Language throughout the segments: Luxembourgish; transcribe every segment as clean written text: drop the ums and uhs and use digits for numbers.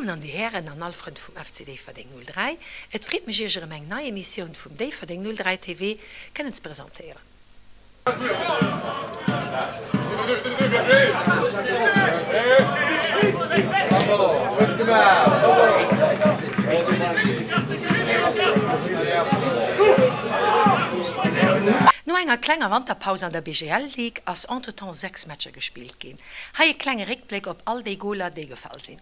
Damen und Herren an Alfred vom FCD Verding 03, et friet mich hier eine neue Emission vom D Verding 03 TV können zu präsentieren. Nur einer kleiner Wanderpause an der BGL League als entretemps 6 Matcher gespielt gehen. Ha einen kleinen Rückblick auf all die Goler, die gefallen sind.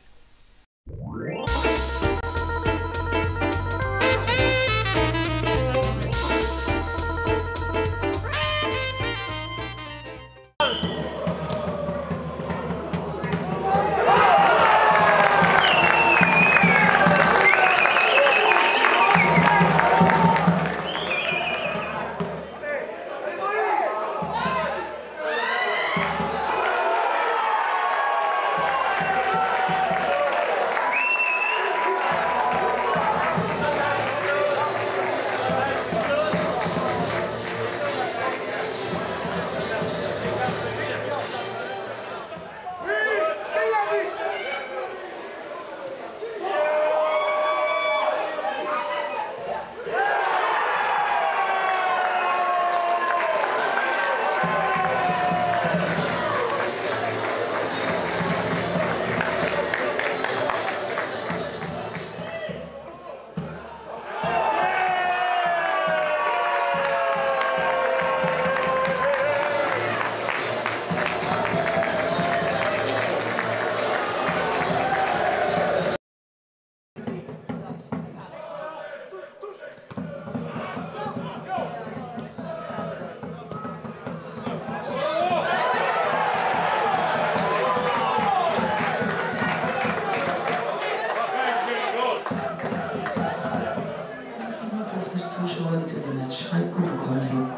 Zuschauer, die das Match reingekommen sind.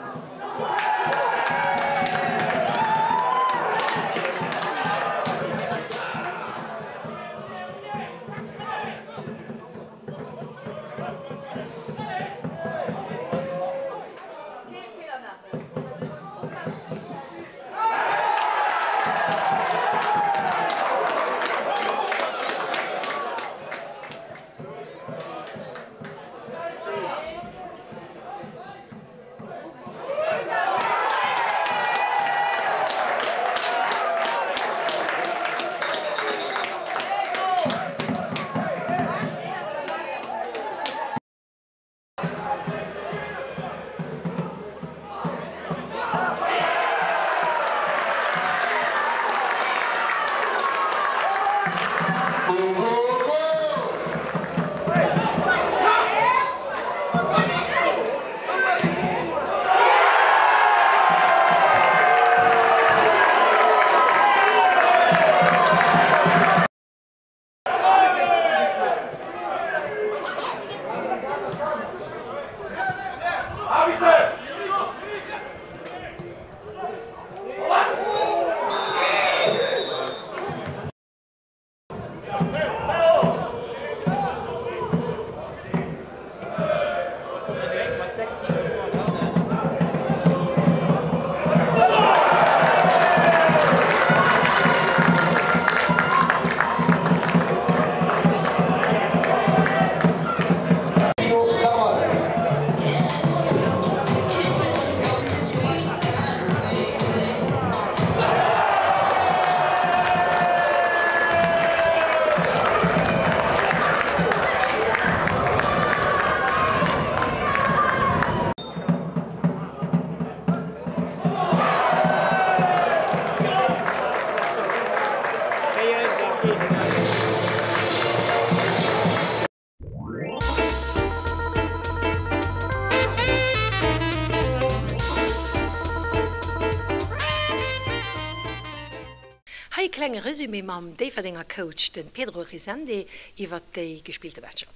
Ein kleines Resümee mit dem Deverdinger Coach, den Pedro Risende, über die gespielte Matches.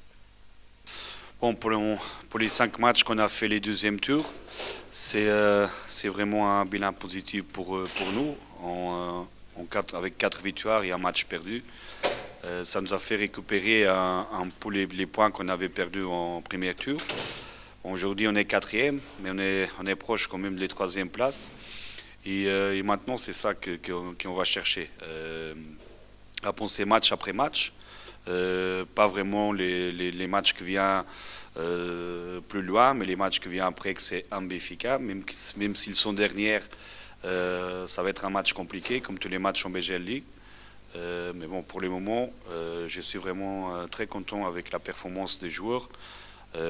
Bon, pour les 5 matchs qu'on a fait les deuxièmes tours, c'est vraiment un bilan positif pour nous. Avec 4 victoires et un match perdu, ça nous a fait récupérer un peu les points qu'on avait perdus en premier tour. Aujourd'hui, on est 4e, mais on est proche quand même de la 3e place. Et maintenant, c'est ça qu'on va chercher. À penser match après match, pas vraiment les matchs qui viennent plus loin, mais les matchs qui viennent après que c'est un Béfica, même s'ils sont derniers, ça va être un match compliqué, comme tous les matchs en BGL League. Mais bon, pour le moment, je suis vraiment très content avec la performance des joueurs,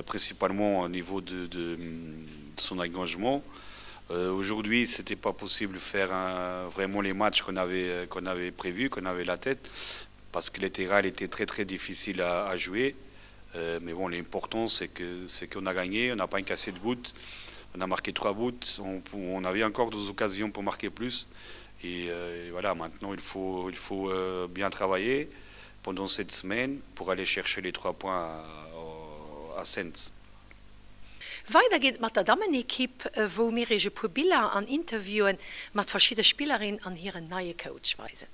principalement au niveau de son engagement. Aujourd'hui, ce n'était pas possible de faire vraiment les matchs qu'on avait prévus, qu'on avait la tête, parce que les terrains étaient très très difficiles à jouer. Mais bon, l'important c'est qu'on a gagné, on n'a pas cassé de but, on a marqué 3 buts, on avait encore 2 occasions pour marquer plus. Et voilà, maintenant il faut bien travailler pendant cette semaine pour aller chercher les 3 points à Sens. Weiter geht mit der Damen-Equipe, wo wir ein paar Bilder an Interviewen mit verschiedenen Spielerinnen an ihren neuen Coach weisen.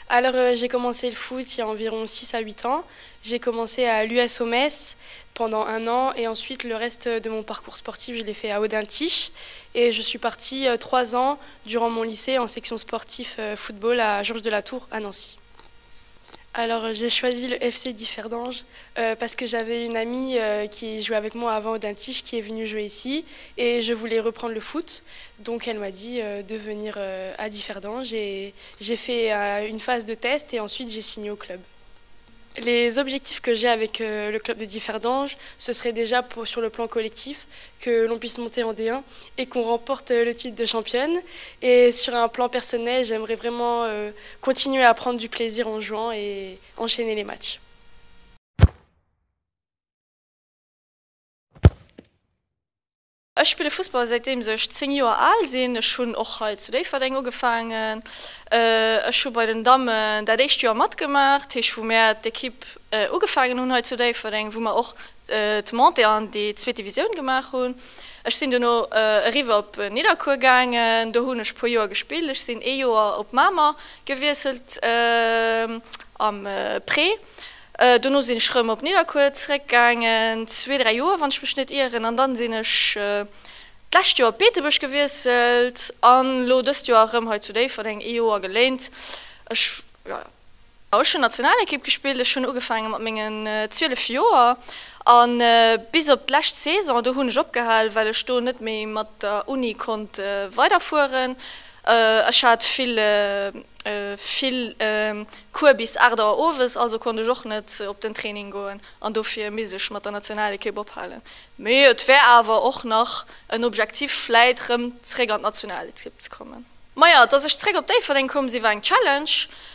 Alors j'ai commencé le foot il y a environ 6 à 8 ans. J'ai commencé à l'US Metz pendant 1 an et ensuite le reste de mon parcours sportif je l'ai fait à Audin-Tiche et je suis partie 3 ans durant mon lycée en section sportive football à Georges de la Tour à Nancy. Alors j'ai choisi le FC Differdange parce que j'avais une amie qui jouait avec moi avant Audin-Tiche qui est venue jouer ici et je voulais reprendre le foot. Donc elle m'a dit de venir à Differdange et j'ai fait une phase de test et ensuite j'ai signé au club. Les objectifs que j'ai avec le club de Differdange, ce serait déjà sur le plan collectif, que l'on puisse monter en D1 et qu'on remporte le titre de championne. Et sur un plan personnel, j'aimerais vraiment continuer à prendre du plaisir en jouant et enchaîner les matchs. Ich spiele Fußball seitdem ich 10 Jahre alt bin, schon auch halt zu Verein angefangen. Ich habe bei den Damen das erste Jahr mitgemacht, ich habe mir die Equipe angefangen und halt zu Verein, wo wir auch die Monte an die 2. Division gemacht haben. Ich bin dann noch rüber auf Niederkur gegangen, da habe ich ein paar Jahre gespielt. Ich bin ein Jahr auf Mama gewechselt am Prä. Dann sind ich auf Niederkur zurückgegangen, 2-3 Jahre, wenn ich mich nicht irre. Und dann bin ich das letzte Jahr auf Peterbusch gewechselt. Und das Jahr habe ich zu Verein ein Jahr gelernt. Ich habe auch schon Nationalequipe gespielt, ich habe schon angefangen mit meinen 12 Jahren. Und bis auf die letzte Saison da habe ich abgehalten, weil ich da nicht mehr mit der Uni konnte weiterfahren. Ich hatte viel Kur bis 8 Uhr abends, also konnte ich auch nicht auf den Training gehen und dafür musste ich mit der Nationalequipe abhalten. Aber es wäre aber auch noch ein Objektiv, vielleicht zurück an die Nationalequipe zu kommen. Aber ja, dass ich zurück auf die Verein komme, war eine Challenge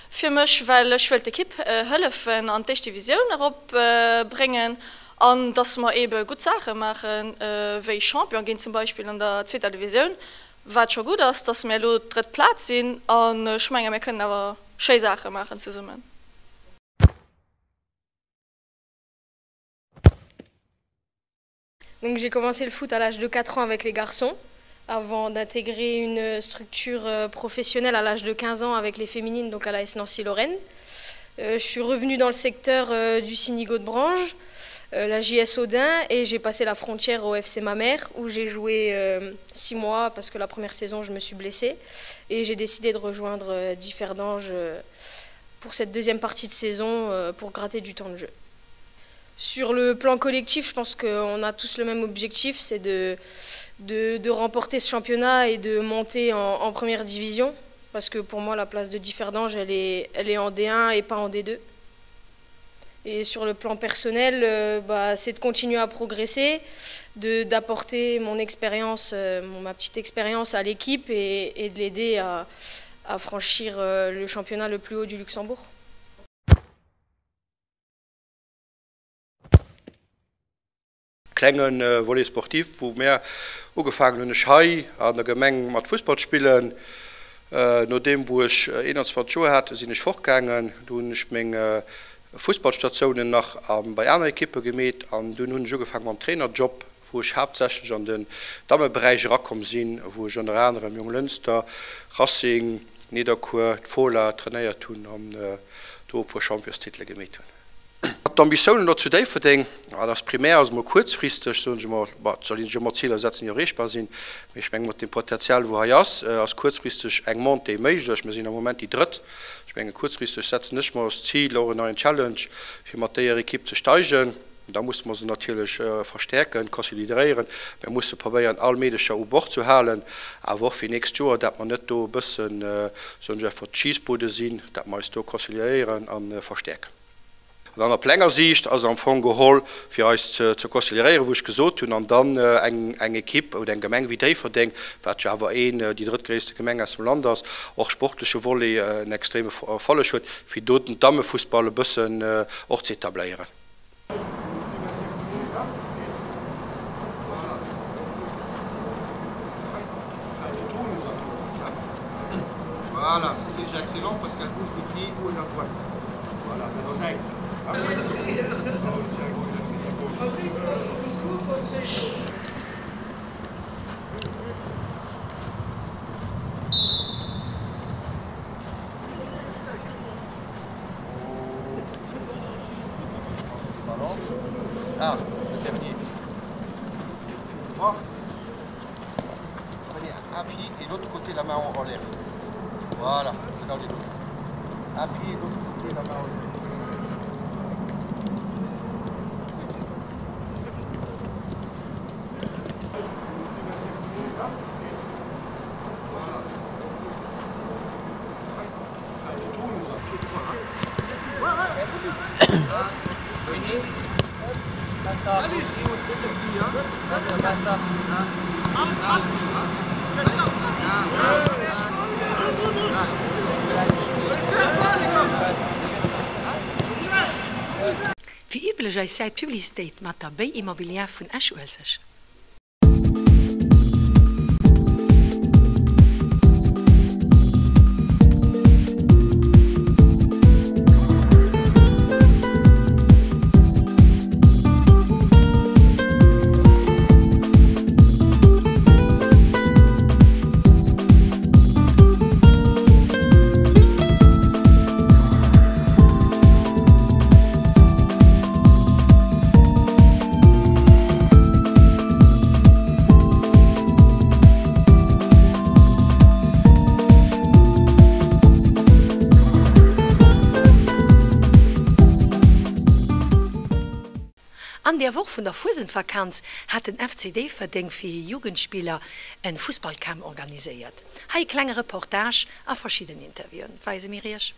für mich, weil ich wollte die Equipe helfen und die Division bringen und dass wir eben gute Sachen machen, wie Champion gehen zum Beispiel in der 2. Division. Was schon gut ist, dass wir nur 3. Platz sind und ich meine, wir können aber schöne Sachen machen zusammen. Donc j'ai commencé le foot à l'âge de 4 ans avec les garçons, avant d'intégrer une structure professionnelle à l'âge de 15 ans avec les féminines, donc à l'AS Nancy-Lorraine. Je suis revenue dans le secteur du Sinigo de Brange, la JS Audin, et j'ai passé la frontière au FC Mamère où j'ai joué 6 mois parce que la première saison je me suis blessée et j'ai décidé de rejoindre Differdange pour cette deuxième partie de saison pour gratter du temps de jeu. Sur le plan collectif, je pense qu'on a tous le même objectif, c'est de remporter ce championnat et de monter en première division parce que pour moi la place de Differdange elle est en D1 et pas en D2. Et sur le plan personnel, c'est de continuer à progresser, d'apporter mon expérience, ma petite expérience à l'équipe et de l'aider à franchir le championnat le plus haut du Luxembourg. Kleinen Volley sportiv, wo mehr angefangen habe an der Gemeng mit Fußball spielen. Nachdem wo ich 21 Jahre hatte, sind ich fortgegangen, ich meine Fußballstationen noch bei einer Equipe gemäht und dann habe ich angefangen mit dem Trainerjob, wo ich hauptsächlich an den Damenbereich rangekommen bin, wo ich unter anderem Jung Lünster, Racing, Niederkur, Fola trainiert habe und da ein paar Champions-Titel gemäht habe. Ambitionen noch zu dir verdienen, das primär also mal kurzfristig soll ich mal Ziele setzen, die erreichbar sind. Ich meine mit dem Potenzial, wo er ist, als kurzfristig ein Monat möglich. Wir sind im Moment die dritte. Ich meine kurzfristig setzen nicht mal das Ziel, auch eine neue Challenge für mit der Equipe zu steigen. Da muss man sie natürlich verstärken, konsolidieren. Wir müssen probieren, allmählich an Bord zu halten. Aber auch für nächstes Jahr, dass man nicht ein bisschen so ein Schießbude sind, dass man es konsolidieren und verstärken. Und an der Plängersicht also am Anfang geholt für uns zu konsolidieren, wo ich gesagt habe, und dann eine Equipe oder eine Gemeinde wie die verdenkt, was ja aber die drittgrößte Gemeinde aus dem Land ist, auch sportliche Volley eine extreme Rolle spielt, für dort den Damenfußball ein bisschen auch zu etablieren. Voilà, ça c'est déjà excellent parce qu'elle bouge le pied ou la pointe. Voilà, mais dans un. Ah, c'est terminé. Appui et l'autre côté la main en l'air. Voilà, c'est là où il est. Appui et l'autre côté la main en l'air. Wie üblich ist seit Publicität mit der Immobiliar von Asch-Uelzig. An der Woche von der Fusenvakanz hat den FCD verdient für Jugendspieler ein Fußballcamp organisiert. Eine kleine Reportage auf verschiedenen Interviews. Weise Mirisch.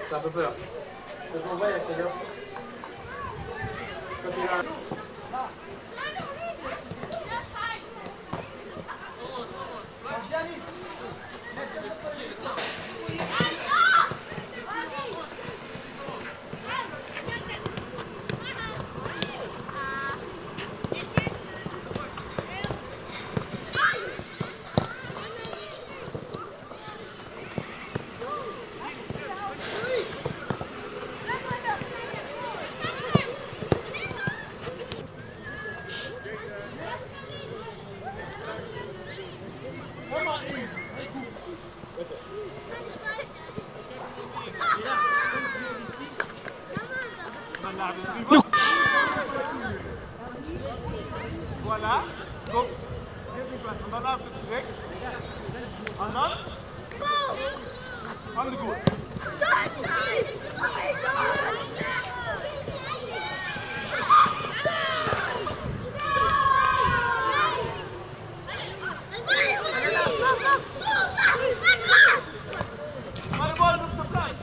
Ça fait peur. Je te renvoie, c'est là. Quand il a... Voilà. Donc, on va là direkt. En dan? Aan de goal. Maar de bal is op de plaats.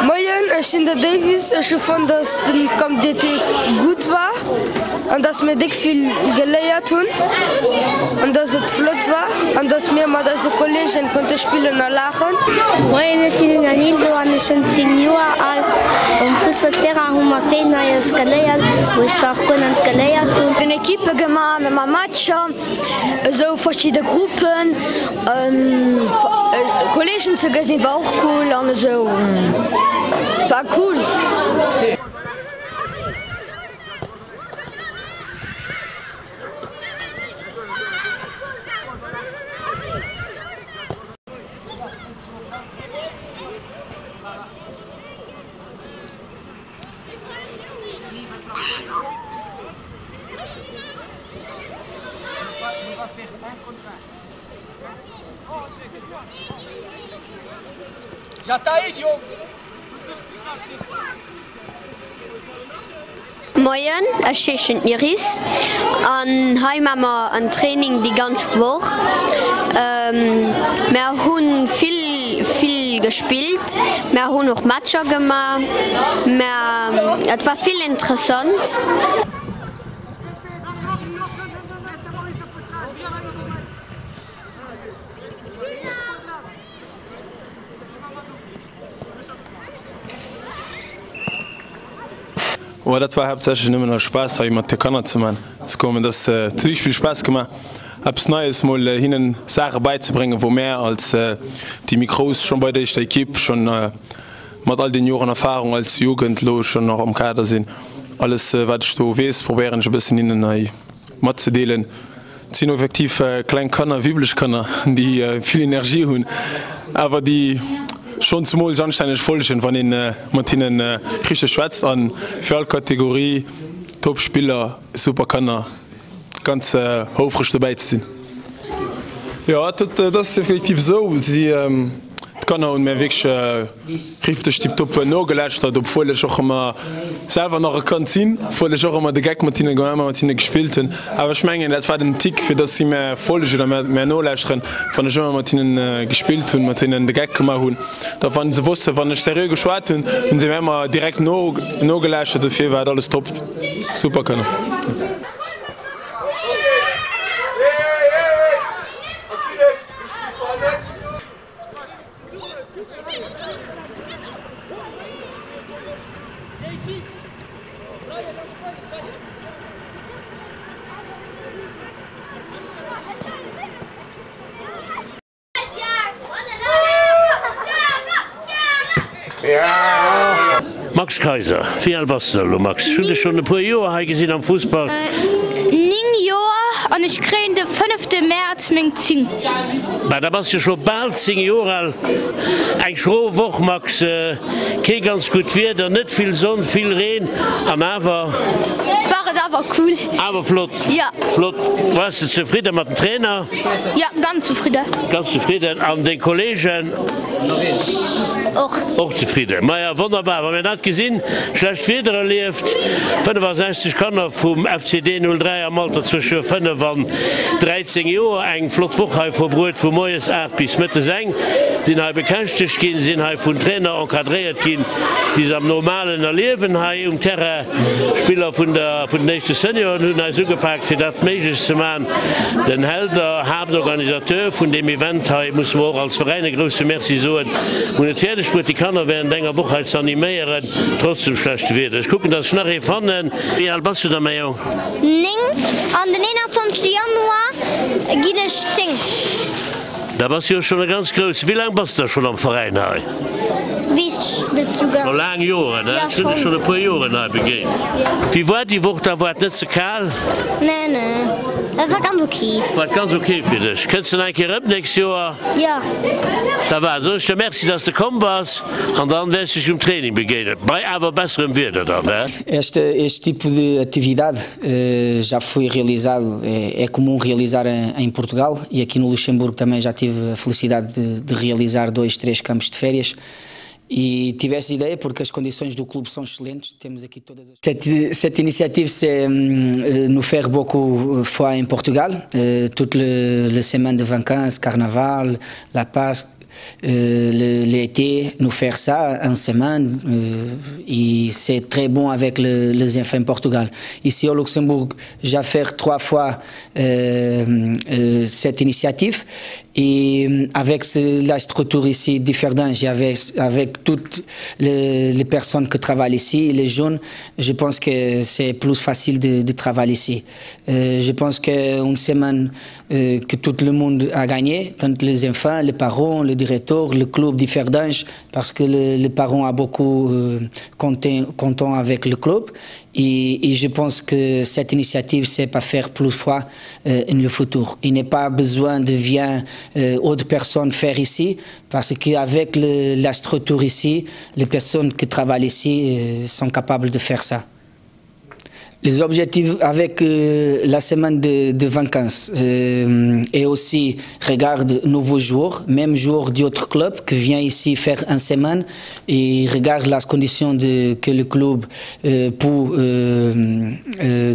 Moin, ich bin der Davis. Ich fand, dass der Kampf gut war und dass wir dick viel gelernt haben und dass es flott war und dass wir mit unseren Kollegen konnten spielen und lachen. Moin, ich bin Danilo und ich bin 10 Jahre alt. Im Fußballterrain haben wir viel Neues gelernt, wo ich auch gelernt habe. Eine Equipe gemacht mit einem Match, so verschiedene Gruppen. Kollegen zu sehen war auch cool und so. War cool. Já tá aí, Diogo. Moin, ich bin Iris. Und heute machen wir ein Training die ganze Woche. Wir haben viel gespielt. Wir haben noch Matches gemacht. Es war viel interessant. Oh, das war hauptsächlich immer noch Spaß, mit den Kannern zu kommen. Das hat ziemlich viel Spaß gemacht. Etwas Neues mal ihnen Sachen beizubringen, wo mehr als die Mikros schon bei der Equipe schon mit all den Jahren Erfahrung als Jugendlos schon noch am Kader sind. alles, was ich da weiß, probieren ich ein bisschen ihnen mitzudelen. Es sind effektiv kleine Kanner, weibliche Kanner, die viel Energie haben, aber die schon zum Mal anständig folgen, wenn ihnen mit ihnen richtig schwätzt an für alle Kategorie, Top-Spieler, super Kanner, ganz hochfrisch dabei zu sein. Ja, das ist effektiv so. Sie kann und mir wirklich richtig tipptopp nachgelatscht hat, obwohl ich auch immer selber noch erkannt bin, obwohl ich auch immer die Gag mit ihnen gespielt habe. Aber ich meine, das war ein Tick, für das sie mir folgen oder mehr nachlassen, wenn ich immer mit ihnen gespielt habe, mit ihnen die Gag gemacht habe. Da waren sie wussten, wenn ich seriös geschwärzt habe, und sie mir immer direkt nachgelatscht, dafür war alles top. Super können. Max Kaiser, wie alt warst du, Max? Hast du schon ein paar Jahre gesehen am Fußball? 9 Jahre und ich kriege den 5. März mein 10. Da warst du schon bald 10 Jahre alt. Eine schöne Woche, Max. Kein ganz gut Wetter, nicht viel Sonne, viel Regen, aber... Aber cool. Aber flott. Ja. Flott. Warst du zufrieden mit dem Trainer? Ja, ganz zufrieden. Ganz zufrieden. Und den Kollegen? Auch zufrieden. Na ja, wunderbar. Wenn wir das gesehen, schlecht Wetter erlebt, 65 Kanner vom FCD 03 am Alter zwischen 5 und 13 Jahren, eine Flottwoche verbrüht von Neues Art bis Mitte 6. Sie haben bekannt gehen, sie haben von Trainer enkadriert gehen, die am normalen Erleben haben, Terra Spieler von der nächsten Senior und haben so gepackt, für das möglich zu machen. Den Helder, Hauptorganisateur von dem Event, muss man auch als Verein eine große Merci sagen. Und jetzt Pferdesport, die Kanner werden länger Woche als animieren, trotzdem schlecht werden. Ich gucke, dass ich nachher fanden. Wie alt bist du da, Mayo? An den 21. Januar gehe ich 10. Da warst du ja schon ganz groß. Wie lange bist du schon am Verein? Wie ist das sogar? Schon lange Jahre, ne? Ja, schon ein paar Jahre begehen. Ja. Wie war die Woche? Da war es nicht so kalt? Nein. Das war ganz okay. War ganz okay für dich. Kennst du einen Kehr nächstes Jahr? Ja. Da war so. Ich te merci, dass du gekommen warst. Und dann wirst du zum Training beginnen. Bei aber besserem Wetter dann, né? Este tipo de atividade já foi realizado, é comum realizar em Portugal e aqui no Luxemburgo também já tive a felicidade de realizar 2, 3 campos de férias. E tive essa ideia porque as condições do clube são excelentes. Temos aqui todas as... Cette initiative, c'est nous faire beaucoup fois en Portugal, toutes les semaines de vacances, carnaval, la Pâque, l'été, nous faire ça en semaine et c'est très bon avec les enfants en Portugal. Ici au Luxembourg, j'ai fait 3 fois cette initiative et avec la structure ici différente, avec toutes les personnes qui travaillent ici, les jeunes, je pense que c'est plus facile de travailler ici. Je pense qu'une semaine que tout le monde a gagné, tant les enfants, les parents, le directeur, le club différent, parce que les parents sont beaucoup contents avec le club. Et je pense que cette initiative, c'est pas faire plus fois dans le futur. Il n'est pas besoin de venir autres personnes faire ici, parce qu'avec la structure ici, les personnes qui travaillent ici sont capables de faire ça. Les objectifs avec la semaine de vacances et aussi regarde nouveaux joueurs, même joueurs d'autres clubs qui viennent ici faire une semaine et regarde les conditions que le club peut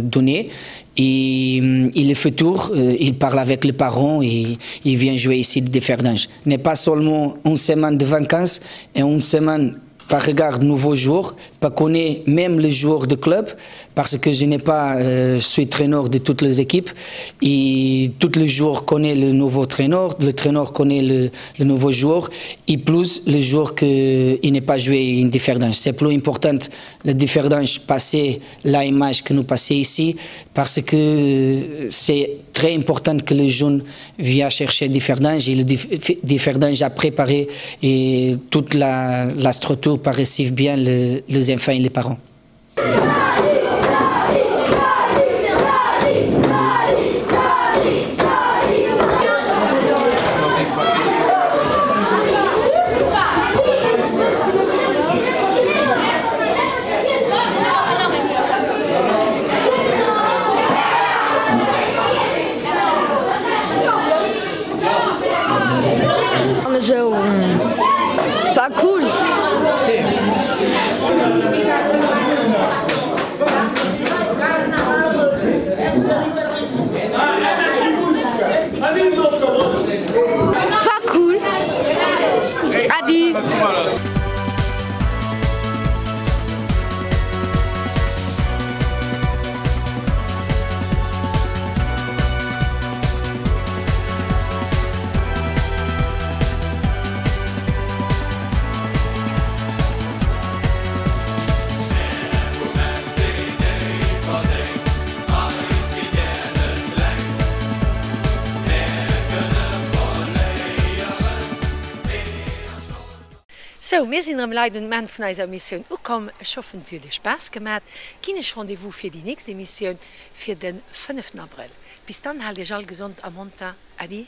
donner. Et le futur, il parle avec les parents et il vient jouer ici de différents. Ce n'est pas seulement une semaine de vacances et une semaine par regard nouveaux joueurs, pas connaître même les joueurs de club, parce que je n'ai pas, je suis entraîneur de toutes les équipes et tous les joueurs connaissent le nouveau entraîneur connaît le nouveau joueur et plus le joueur qui n'est pas joué une différence. C'est plus important la différence passer l'image que nous passons ici, parce que c'est très important que les jeunes viennent chercher différence et le différence à préparer et toute la structure pour recevoir bien les enfants et les parents. So, wir sind am Leid und Mann von unserer Mission. Und komm, ich hoffe, es hat euch Spaß gemacht. Kines Rendezvous für die nächste Mission für den 5. April. Bis dann, halt ihr alle gesund am Montag. Adi.